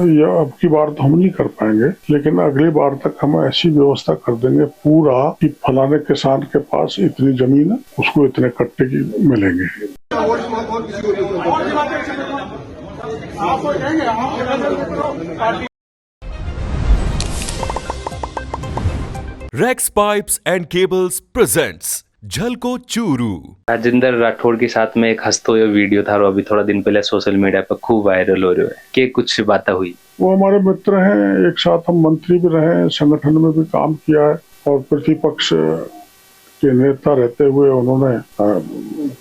या अब की बार तो हम नहीं कर पाएंगे, लेकिन अगली बार तक हम ऐसी व्यवस्था कर देंगे पूरा कि फलाने किसान के पास इतनी जमीन है, उसको इतने कट्टे की मिलेंगे। Rex pipes and cables presents Jhalko Churu. Rajendra Rathore के साथ में एक हंसते हुए वीडियो था और अभी थोड़ा दिन पहले सोशल मीडिया पर खूब वायरल हो रहे है कि कुछ बातें हुई। वो हमारे मित्र हैं, एक साथ हम मंत्री भी रहे, संगठन में भी काम किया है और प्रतिपक्ष के नेता रहते हुए उन्होंने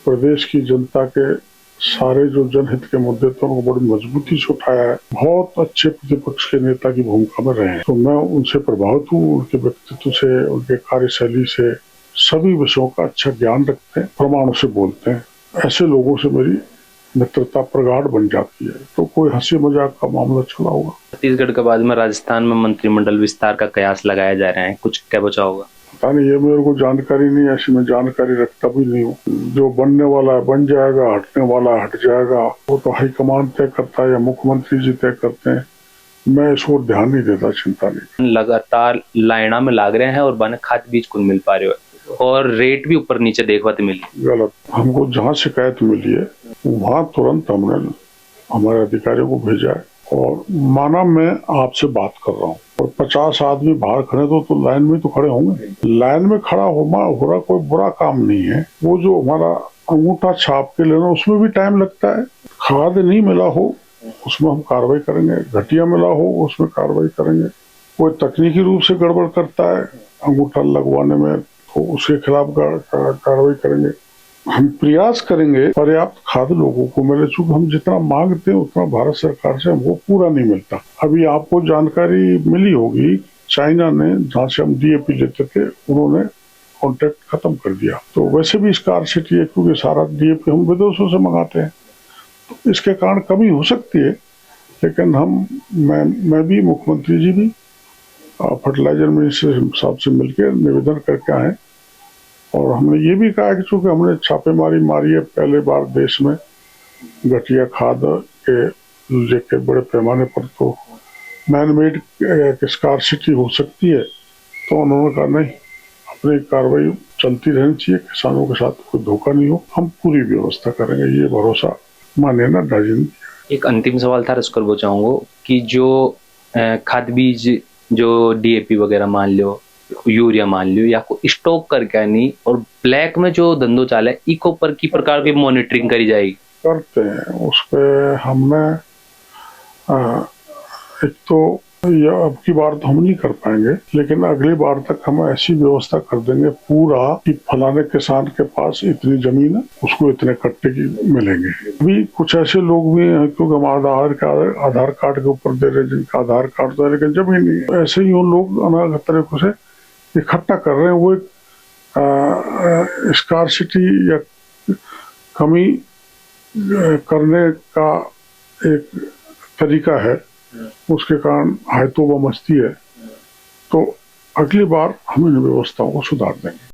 प्रदेश की जनता के सारे जो जनहित के मुद्दे थे उनको बड़ी मजबूती से उठाया है। बहुत अच्छे प्रतिपक्ष के नेता की भूमिका में रहे हैं, तो मैं उनसे प्रभावित हूँ, उनके व्यक्तित्व से, उनके कार्यशैली से। सभी विषयों का अच्छा ज्ञान रखते हैं, प्रमाणों से बोलते हैं। ऐसे लोगों से मेरी मित्रता प्रगाढ़ बन जाती है, तो कोई हंसी मजाक का मामला चला होगा। छत्तीसगढ़ के बाद में राजस्थान में मंत्रिमंडल विस्तार का कयास लगाया जा रहा है, कुछ क्या बचा होगा? पता नहीं, ये मेरे को जानकारी नहीं, ऐसी मैं जानकारी रखता भी नहीं हूँ। जो बनने वाला है बन जाएगा, हटने वाला हट जाएगा, वो तो हाईकमान तय करता है या मुख्यमंत्री जी तय करते हैं। मैं इस ओर ध्यान नहीं देता, चिंता नहीं। लगातार लाइना में लाग रहे हैं और बने खाद बीज कुल मिल पा रहे हो और रेट भी ऊपर नीचे देखवाते मिली। गलत। हमको जहाँ शिकायत मिली है वहाँ तुरंत हमने हमारे अधिकारियों को भेजा है और माना मैं आपसे बात कर रहा हूँ और 50 आदमी बाहर खड़े तो लाइन में तो खड़े होंगे। लाइन में खड़ा हो रहा कोई बुरा काम नहीं है। वो जो हमारा अंगूठा छाप के लेना उसमें भी टाइम लगता है। खाद नहीं मिला हो उसमें हम कार्रवाई करेंगे, घटिया मिला हो उसमें कार्रवाई करेंगे। कोई तकनीकी रूप से गड़बड़ करता है अंगूठा लगवाने में तो उसके खिलाफ कार्रवाई करेंगे। हम प्रयास करेंगे पर्याप्त खाद लोगों को मिले, चूंकि हम जितना मांगते हैं उतना भारत सरकार से हमको पूरा नहीं मिलता। अभी आपको जानकारी मिली होगी, चाइना ने जहाँ से हम DAP लेते थे उन्होंने कॉन्ट्रैक्ट खत्म कर दिया। तो वैसे भी स्कार्सिटी है क्योंकि सारा DAP हम विदेशों से मंगाते हैं, तो इसके कारण कमी हो सकती है। लेकिन मैं भी, मुख्यमंत्री जी भी फर्टिलाइजर मिनिस्टर साहब से मिलकर निवेदन करके आए और हमने ये भी कहा कि चूंकि हमने छापेमारी मारी है पहले बार देश में घटिया खाद के लेके बड़े पैमाने पर, तो मैनमेड स्कार्सिटी हो सकती है। तो उन्होंने कहा नहीं, अपनी कार्रवाई चलती रहनी चाहिए, किसानों के साथ कोई धोखा नहीं हो, हम पूरी व्यवस्था करेंगे, ये भरोसा माने ना राजेंद्र। एक अंतिम सवाल था, इसको पूछूंगा कि जो खाद बीज जो DAP वगैरह मान लो, यूरिया मान लो, या को स्टॉक करके नहीं और ब्लैक में जो धंधो चाले इको पर की प्रकार की मॉनिटरिंग करी जाएगी? करते हैं उस पे हमने एक तो या अब की बार तो हम नहीं कर पाएंगे, लेकिन अगली बार तक हम ऐसी व्यवस्था कर देंगे पूरा कि फलाने किसान के पास इतनी जमीन है, उसको इतने कट्टे की मिलेंगे। अभी कुछ ऐसे लोग भी हैं क्योंकि हम आधार कार्ड के ऊपर दे रहे हैं जिनका आधार कार्ड तो है लेकिन जमीन नहीं है। ऐसे ही उन लोग अनागत तरीकों से इकट्ठा कर रहे हैं। वो एक स्कार्सिटी या कमी करने का एक तरीका है, उसके कारण हायतोबा मचती है। तो अगली बार हम इन व्यवस्थाओं को सुधार देंगे।